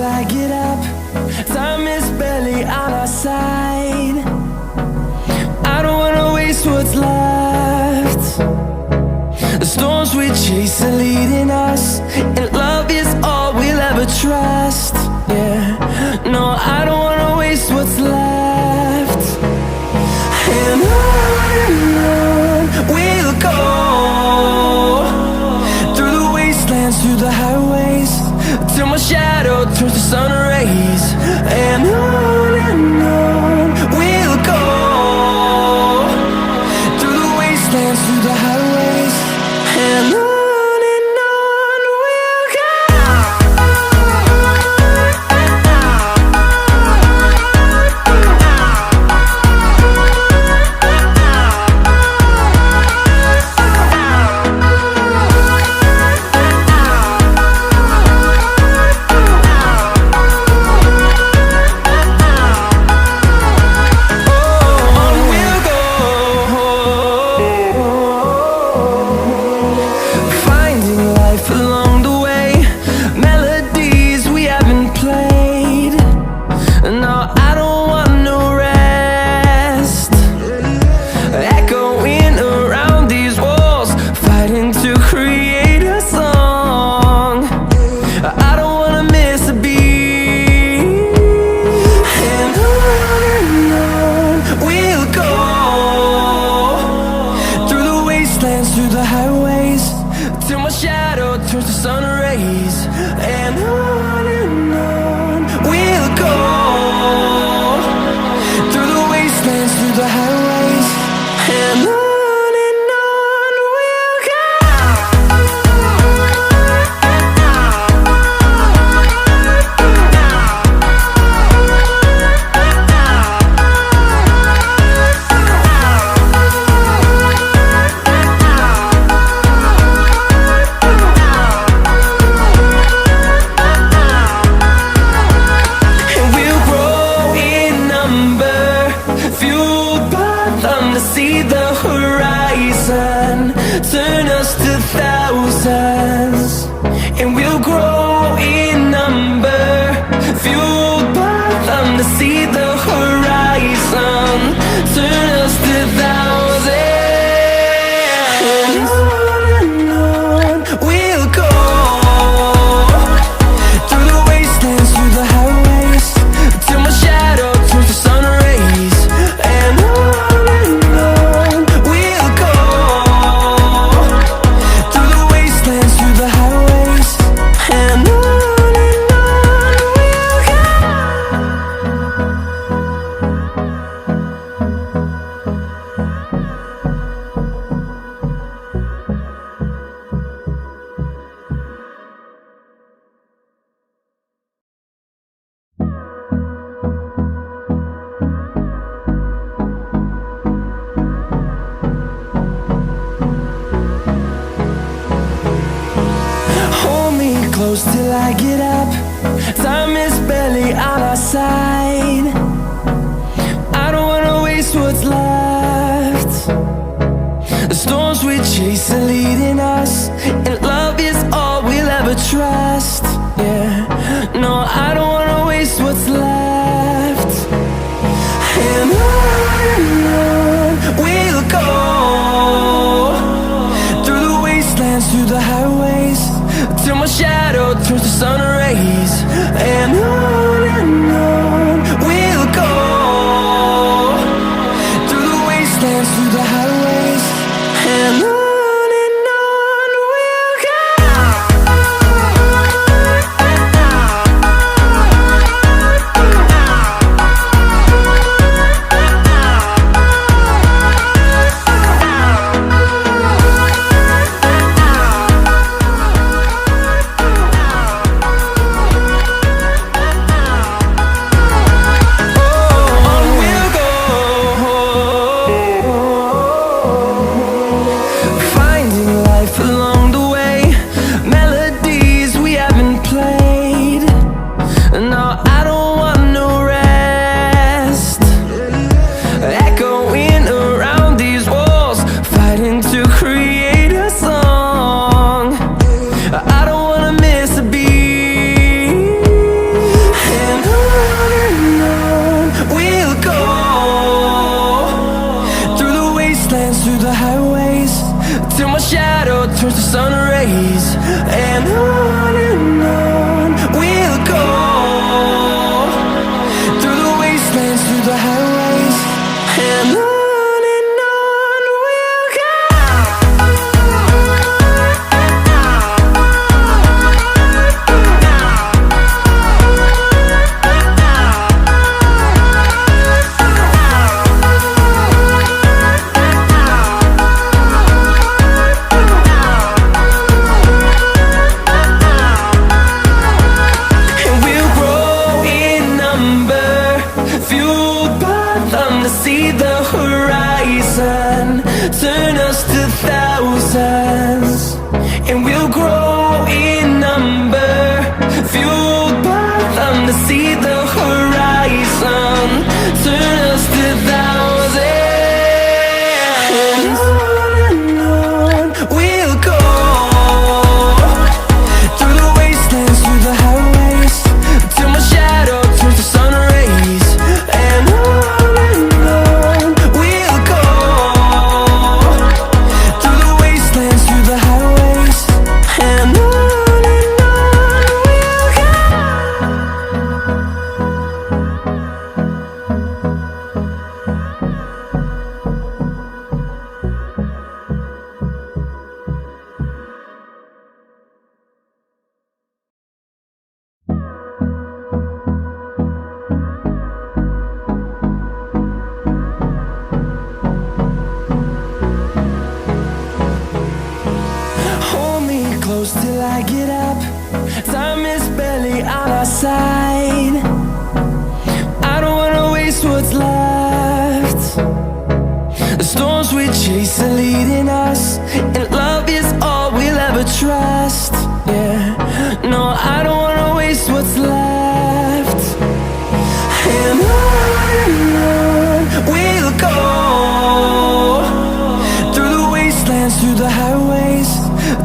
till I get up. Time is barely on our side. I don't wanna waste what's left. The storms we chase are leading us, and love is all we'll ever trust. Yeah, no, I don't wanna waste what's left. And on we'll go, through the wastelands, through the highways, till my shadow turns to sun rays. And on we'll go, through the wastelands, through the highways, and on we'll go. Through the highways, till my shadow turns to sun rays. And on we'll go, through the wastelands, through the highways, and on we'll go. See the horizon turn us to thousands, and we'll grow in number, fueled by them. To see the horizon turn us to thousands, and on we'll go, through the wastelands, through the highways, till my shadow turns to sun rays. And close till I get up. Time is barely on our side. I don't wanna waste what's left. The storms we chase are leading us, and love is all we'll ever trust. Yeah, no, I don't wanna waste what's left. And on we'll go, through the wastelands, through the highways, till my shadow turns to sun rays. And on we'll go, through the wastelands, through the highways, and on we'll go. turn us to thousands, and we'll grow in number, fueled by them to see the horizon, turn us to thousands. And on we'll go, through the wastelands, through the highways, till my shadow turns to sun rays. And on we'll go, through the wastelands, through the highways. And on we'll go. Hold me close till I get up. Time is barely on our side. I don't wanna waste what's left. The storms we chase are leading us, and love is all we'll ever trust. Yeah, no, I don't wanna waste what's left. And on we'll go, through the wastelands, through the highways,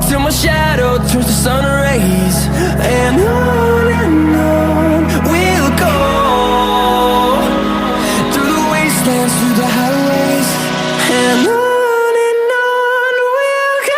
till my shadow turns to sun rays. And on we'll go, through the wastelands, through the highways. And on we'll go.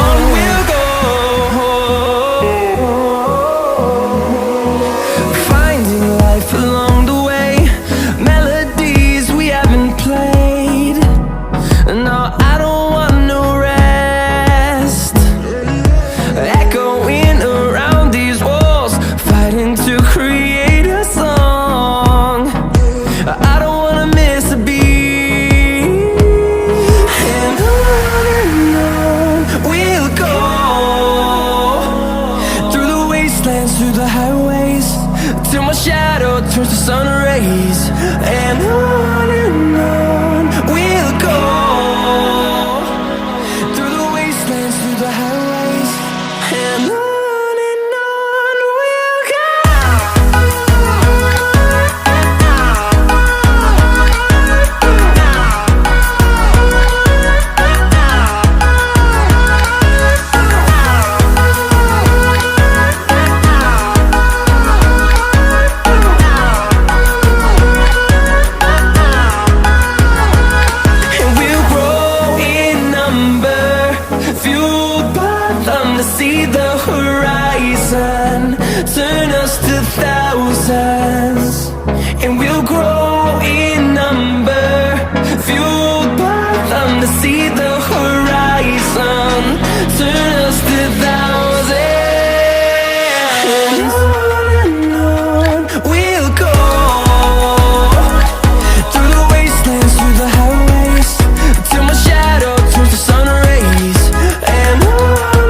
On we'll go, finding life along the way, melodies we haven't played. No, I don't want no rest, echoing around these walls, fighting to create a song. I don't wanna miss a beat. And on we'll go, through the wastelands, through the highways, till my shadow turns to sun rays. And on we'll go, through the wastelands, through the highways. And on we'll go. And we'll grow in number, fueled by them to see the horizon, turn us to thousands. And we'll grow in number, fueled by them to see the horizon, turn us to thousands. And on we'll go, through the wastelands, through the highways, till my shadow turns to sun rays. And on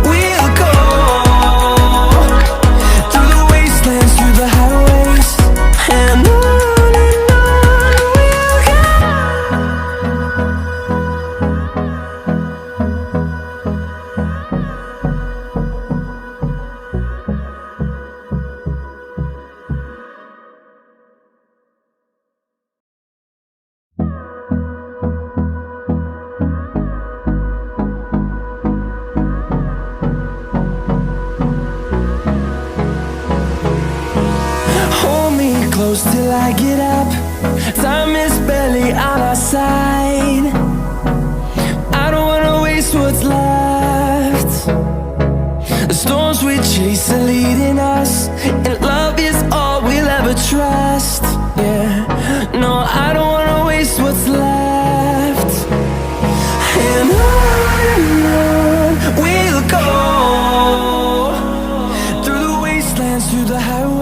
we'll go, through the wastelands, through the highways. And on we'll go. Hold me close till I get up. Time is barely on our side. I don't wanna waste what's left. The storms we chase are leading us, and love is all we'll ever trust. Yeah, no, I don't wanna waste what's left. And on we'll go, through the wastelands, through the highways.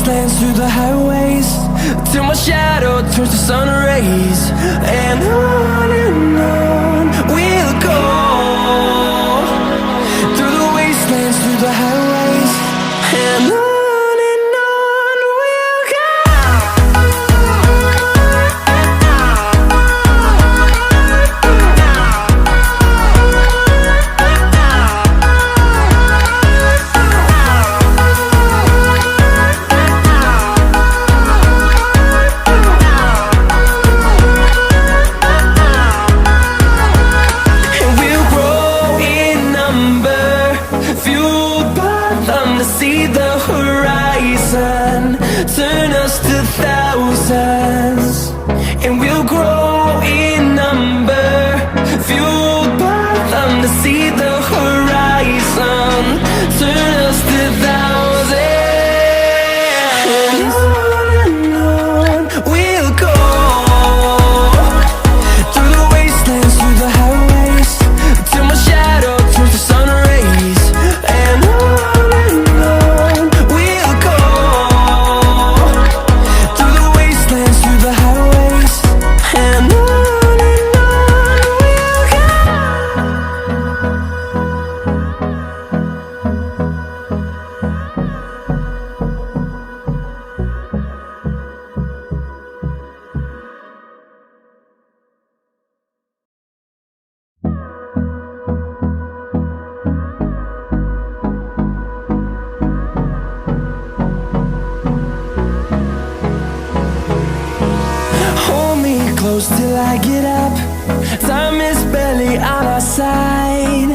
wastelands, through the highways, till my shadow turns to sun rays. And on we'll go, through the wastelands, through the highways, and on. See the horizon turn us to thousands, and we'll grow in number, fueled by them. To see the horizon turn us to thousands, and on we'll go, through the wastelands, through the highways, till my shadow turns to sun rays. And close till I get up. Time is barely on our side.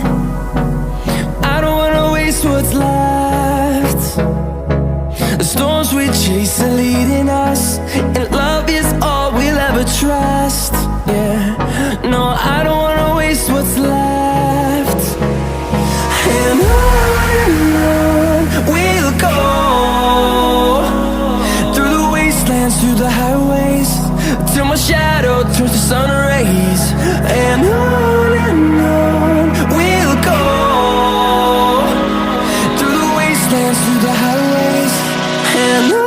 I don't wanna waste what's left. The storms we chase are leading us, and love is all we'll ever trust. Yeah, no, I don't wanna waste what's left. And on we'll go, through the wastelands, through the highways, till my shadow turns to sun rays. And on we'll go, through the wastelands, through the highways, and on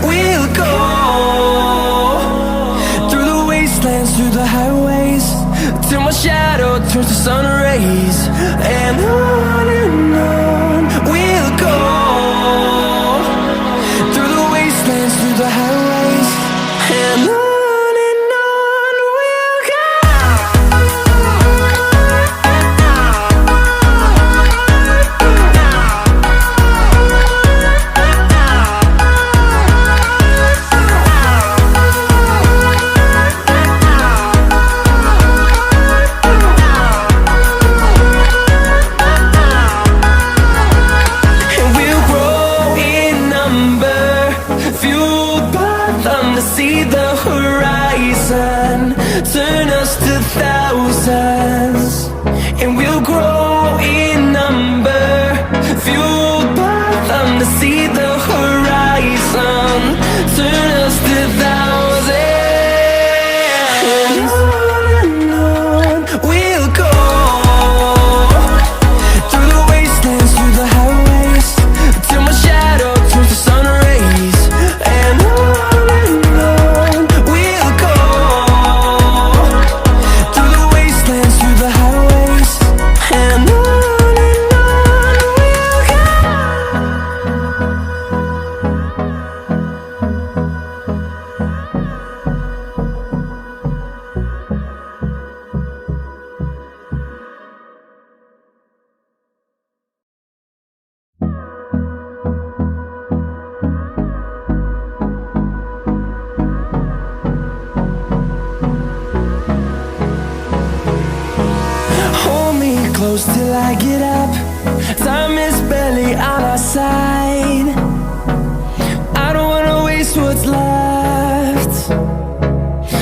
we'll go. Through the highways, till my shadow turns to sun rays. And on we'll go, through the wastelands, through the highways, and on. To see the horizon turn us to thousands, and we'll grow in number, fueled by them. To see the horizon turn us to thousands, and on we'll go, through the wastelands, through the highways, till my shadow turns to sun rays. And we'll go, through the wastelands, through the shadows till I get up. Time is barely on our side. I don't wanna waste what's left.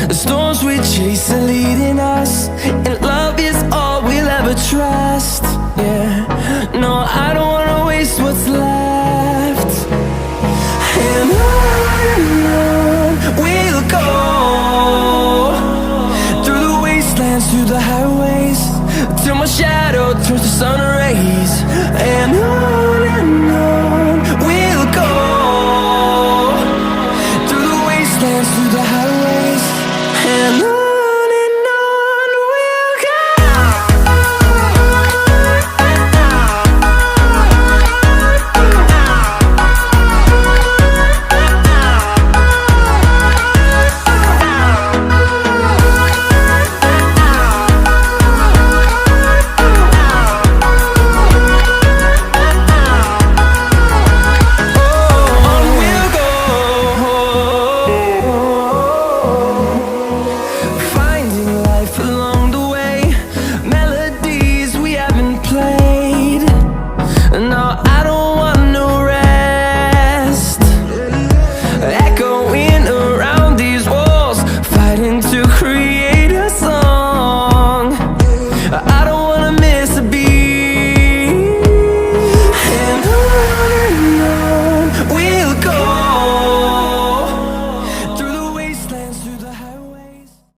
The storms we chase are leading us, and love is all we'll ever trust. Yeah, no, I don't wanna waste what's left. And on we'll go, through the wastelands, through the highways, till my shadow turns to sun rays. And on